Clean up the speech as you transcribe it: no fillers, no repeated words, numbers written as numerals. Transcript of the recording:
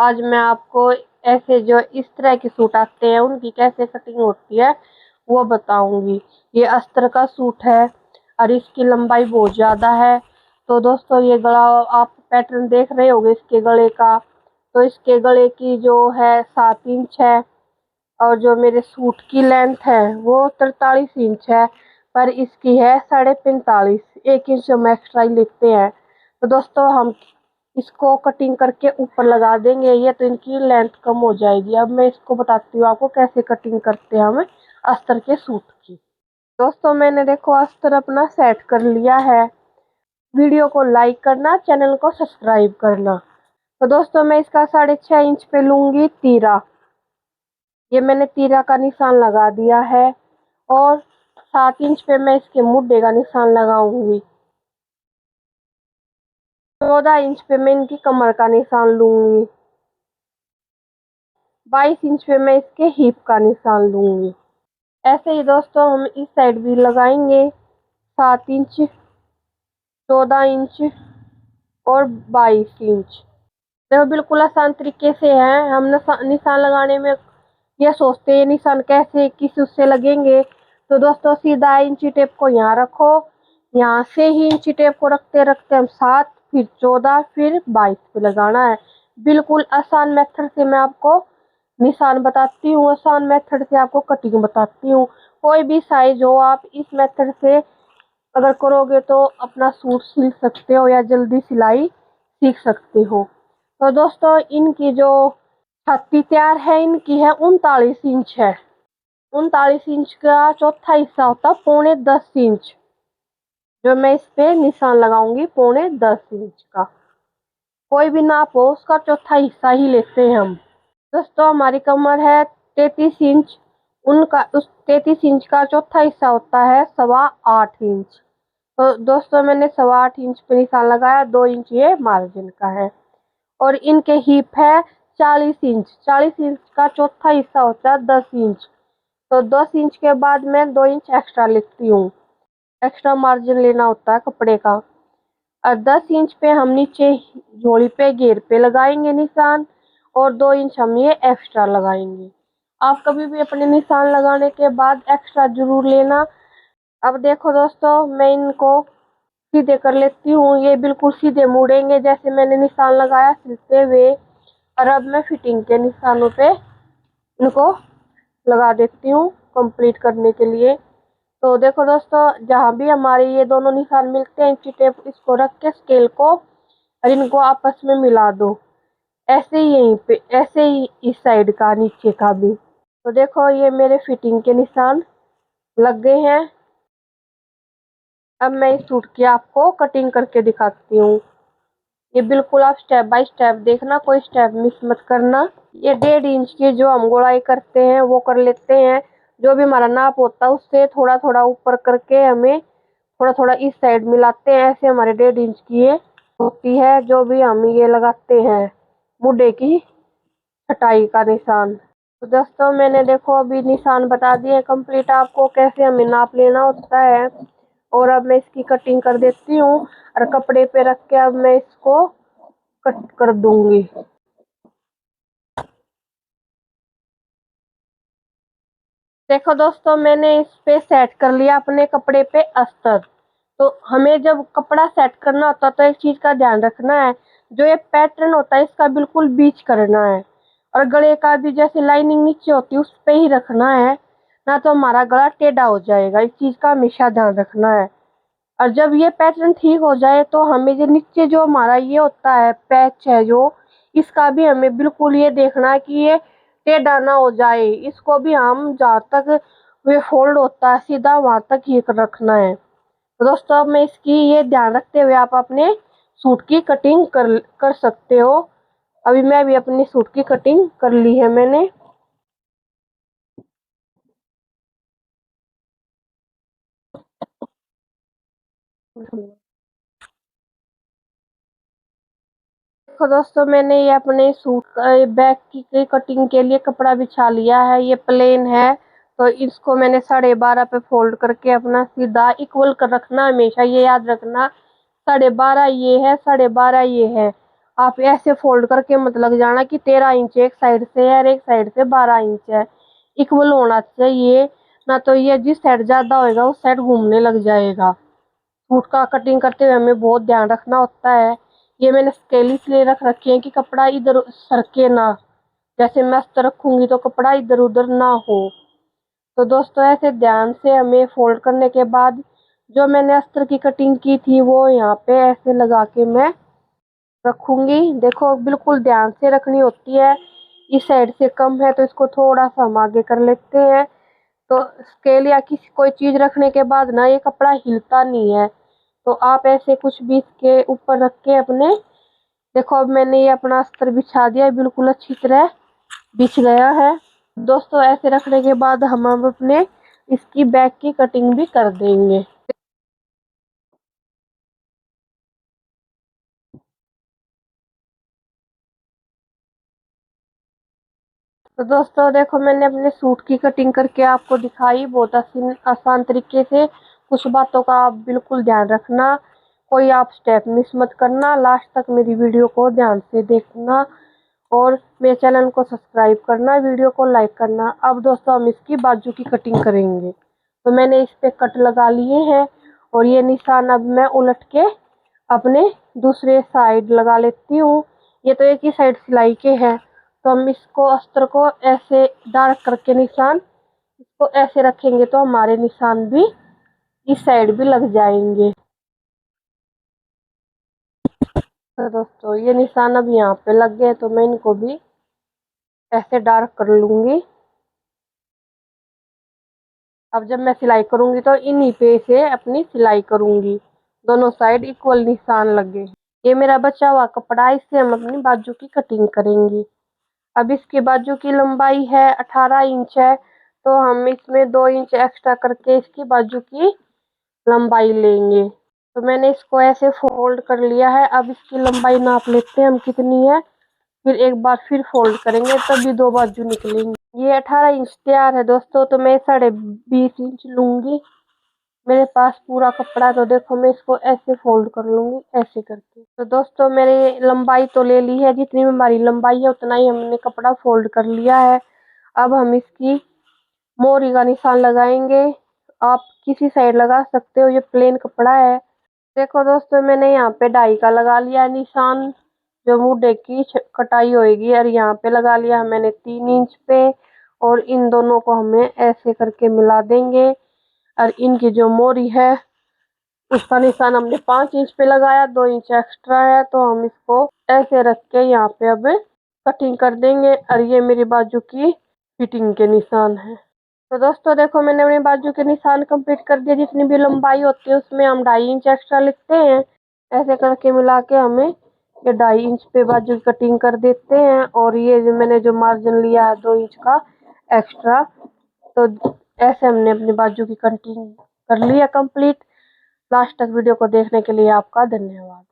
आज मैं आपको ऐसे जो इस तरह के सूट आते हैं उनकी कैसे कटिंग होती है वो बताऊंगी। ये अस्तर का सूट है और इसकी लंबाई बहुत ज़्यादा है। तो दोस्तों ये गला आप पैटर्न देख रहे होंगे इसके गले का। तो इसके गले की जो है 7 इंच है और जो मेरे सूट की लेंथ है वो 43 इंच है, पर इसकी है 45.5। 1 इंच हम एक्स्ट्रा ही लेते हैं। तो दोस्तों हम इसको कटिंग करके ऊपर लगा देंगे, ये तो इनकी लेंथ कम हो जाएगी। अब मैं इसको बताती हूँ आपको कैसे कटिंग करते हैं हम अस्तर के सूट की। दोस्तों मैंने देखो अस्तर अपना सेट कर लिया है। वीडियो को लाइक करना, चैनल को सब्सक्राइब करना। तो दोस्तों मैं इसका 6.5 इंच पे लूंगी तीरा। ये मैंने तीरा का निशान लगा दिया है और 7 इंच पे मैं इसके मुड्ढे का निशान लगाऊंगी। 14 इंच पे मैं इनकी कमर का निशान लूंगी। 22 इंच पे मैं इसके हिप का निशान लूंगी। ऐसे ही दोस्तों हम इस साइड भी लगाएंगे। 7 इंच, 14 इंच और 22 इंच। देखो बिल्कुल आसान तरीके से है। हम निशान लगाने में ये सोचते हैं निशान कैसे किस उससे लगेंगे। तो दोस्तों सीधा इंची टेप को यहाँ रखो, यहाँ से ही इंची टेप को रखते रखते हम 7, फिर 14, फिर 22 पे लगाना है। बिल्कुल आसान मेथड से मैं आपको निशान बताती हूँ, आसान मेथड से आपको कटिंग बताती हूँ। कोई भी साइज हो आप इस मेथड से अगर करोगे तो अपना सूट सिल सकते हो या जल्दी सिलाई सीख सकते हो। तो दोस्तों इनकी जो छत्ती तैयार है इनकी है 39 इंच है। 39 इंच का चौथा हिस्सा होता है 9.5 इंच, जो मैं इस पे निशान लगाऊंगी 9.5 इंच का। कोई भी नाप हो उसका चौथा हिस्सा ही लेते हैं हम। दोस्तों हमारी कमर है 33 इंच, उनका उस 33 इंच का चौथा हिस्सा होता है 8.25 इंच। तो दोस्तों मैंने 8.25 इंच पे निशान लगाया, 2 इंच ये मार्जिन का है। और इनके हिप है 40 इंच। 40 इंच का चौथा हिस्सा होता है 10 इंच। तो 10 इंच के बाद मैं 2 इंच एक्स्ट्रा लेती हूँ, एक्स्ट्रा मार्जिन लेना होता है कपड़े का। और 10 इंच पे हम नीचे झोली पे घेर पे लगाएंगे निशान, और 2 इंच हम ये एक्स्ट्रा लगाएंगे। आप कभी भी अपने निशान लगाने के बाद एक्स्ट्रा जरूर लेना। अब देखो दोस्तों मैं इनको सीधे कर लेती हूँ। ये बिल्कुल सीधे मुड़ेंगे जैसे मैंने निशान लगाया सिलते हुए। और अब मैं फिटिंग के निशानों पे इनको लगा देती हूँ कंप्लीट करने के लिए। तो देखो दोस्तों जहाँ भी हमारे ये दोनों निशान मिलते हैं इंची टेप इसको रख के स्केल को और इनको आपस में मिला दो। ऐसे ही यहीं पे, ऐसे ही इस साइड का नीचे का भी। तो देखो ये मेरे फिटिंग के निशान लग गए हैं। अब मैं इस सूट की आपको कटिंग करके दिखाती हूँ। ये बिल्कुल आप स्टेप बाय स्टेप देखना, कोई स्टेप मिस मत करना। ये 1.5 इंच की जो हम गोलाई करते हैं वो कर लेते हैं। जो भी हमारा नाप होता है उससे थोड़ा थोड़ा ऊपर करके हमें थोड़ा थोड़ा इस साइड मिलाते हैं। ऐसे हमारे 1.5 इंच की ये होती है जो भी हम ये लगाते हैं मुड्ढे की छटाई का निशान। तो दोस्तों मैंने देखो अभी निशान बता दिए कंप्लीट आपको कैसे हमें नाप लेना होता है। और अब मैं इसकी कटिंग कर देती हूँ और कपड़े पे रख के अब मैं इसको कट कर दूंगी। देखो दोस्तों मैंने इस पे सेट कर लिया अपने कपड़े पे अस्तर। तो हमें जब कपड़ा सेट करना होता है तो एक चीज का ध्यान रखना है, जो ये पैटर्न होता है इसका बिल्कुल बीच करना है। और गले का भी जैसे लाइनिंग नीचे होती है उस पे ही रखना है, ना तो हमारा गला टेढ़ा हो जाएगा। इस चीज का हमेशा ध्यान रखना है। और जब ये पैटर्न ठीक हो जाए तो हमें जो नीचे जो हमारा ये होता है पैच है जो, इसका भी हमें बिल्कुल ये देखना है कि ये टेढ़ा ना हो जाए। इसको भी हम जहाँ तक वे फोल्ड होता है सीधा वहां तक ही रखना है। तो दोस्तों अब मैं इसकी ये ध्यान रखते हुए आप अपने सूट की कटिंग कर सकते हो। अभी मैं भी अपनी सूट की कटिंग कर ली है मैंने। देखो दोस्तों मैंने ये अपने सूट बैक की कटिंग के लिए कपड़ा बिछा लिया है। ये प्लेन है तो इसको मैंने 12.5 पे फोल्ड करके अपना सीधा इक्वल कर रखना। हमेशा ये याद रखना 12.5 ये है, 12.5 ये है। आप ऐसे फोल्ड करके मत लग जाना कि 13 इंच एक साइड से है और एक साइड से 12 इंच है। इक्वल होना चाहिए, ना तो ये जिस साइड ज्यादा होएगा उस साइड घूमने लग जाएगा। सूट का कटिंग करते हुए हमें बहुत ध्यान रखना होता है। ये मैंने स्केल इसलिए रख रखी है कि कपड़ा इधर सरके ना, जैसे मैं अस्तर रखूंगी तो कपड़ा इधर उधर ना हो। तो दोस्तों ऐसे ध्यान से हमें फोल्ड करने के बाद जो मैंने अस्तर की कटिंग की थी वो यहाँ पे ऐसे लगा के मैं रखूंगी। देखो बिल्कुल ध्यान से रखनी होती है। इस साइड से कम है तो इसको थोड़ा सा हम आगे कर लेते हैं। तो स्केल या किसी कोई चीज रखने के बाद ना ये कपड़ा हिलता नहीं है। तो आप ऐसे कुछ भी इसके ऊपर रख के अपने, देखो अब मैंने ये अपना अस्तर बिछा दिया है, बिल्कुल अच्छी तरह बिछ गया है। दोस्तों ऐसे रखने के बाद हम अब अपने इसकी बैक की कटिंग भी कर देंगे। तो दोस्तों देखो मैंने अपने सूट की कटिंग करके आपको दिखाई बहुत आसान तरीके से। कुछ बातों का आप बिल्कुल ध्यान रखना, कोई आप स्टेप मिस मत करना। लास्ट तक मेरी वीडियो को ध्यान से देखना और मेरे चैनल को सब्सक्राइब करना, वीडियो को लाइक करना। अब दोस्तों हम इसकी बाजू की कटिंग करेंगे। तो मैंने इस पे कट लगा लिए हैं और ये निशान अब मैं उलट के अपने दूसरे साइड लगा लेती हूँ। ये तो एक ही साइड सिलाई के हैं, तो हम इसको अस्तर को ऐसे डार्क करके निशान इसको ऐसे रखेंगे तो हमारे निशान भी इस साइड भी लग जाएंगे। तो दोस्तों ये निशान अब यहाँ पे लग गए तो मैं इनको भी ऐसे डार्क कर लूंगी। अब जब मैं सिलाई करूंगी तो इन्हीं पे से अपनी सिलाई करूंगी, दोनों साइड इक्वल निशान लगे। ये मेरा बचा हुआ कपड़ा, इससे हम अपनी बाजू की कटिंग करेंगे। अब इसकी बाजू की लंबाई है 18 इंच है, तो हम इसमें 2 इंच एक्स्ट्रा करके इसकी बाजू की लंबाई लेंगे। तो मैंने इसको ऐसे फोल्ड कर लिया है। अब इसकी लंबाई नाप लेते हैं हम कितनी है, फिर एक बार फिर फोल्ड करेंगे तभी दो बाजू निकलेंगी। ये 18 इंच तैयार है दोस्तों, तो मैं 20.5 इंच लूंगी। मेरे पास पूरा कपड़ा है तो देखो मैं इसको ऐसे फोल्ड कर लूंगी ऐसे करके। तो दोस्तों मेरी लंबाई तो ले ली है, जितनी हमारी लंबाई है उतना ही हमने कपड़ा फोल्ड कर लिया है। अब हम इसकी मोरी का निशान लगाएंगे। आप किसी साइड लगा सकते हो, ये प्लेन कपड़ा है। देखो दोस्तों मैंने यहाँ पे 2.5 का लगा लिया निशान, जो मुंह की कटाई होएगी, और यहाँ पे लगा लिया मैंने 3 इंच पे। और इन दोनों को हमें ऐसे करके मिला देंगे। और इनकी जो मोरी है उसका निशान हमने 5 इंच पे लगाया, 2 इंच एक्स्ट्रा है, तो हम इसको ऐसे रख के यहाँ पे अब कटिंग कर देंगे। और ये मेरी बाजू की फिटिंग के निशान है। तो दोस्तों देखो मैंने अपनी बाजू के निशान कंप्लीट कर दिया। जितनी भी लंबाई होती है उसमें हम 2.5 इंच एक्स्ट्रा लेते हैं। ऐसे करके मिला के हमें ये 2.5 इंच पे बाजू की कटिंग कर देते हैं। और ये जो मैंने जो मार्जिन लिया है 2 इंच का एक्स्ट्रा, तो ऐसे हमने अपनी बाजू की कटिंग कर लिया कंप्लीट। लास्ट तक वीडियो को देखने के लिए आपका धन्यवाद।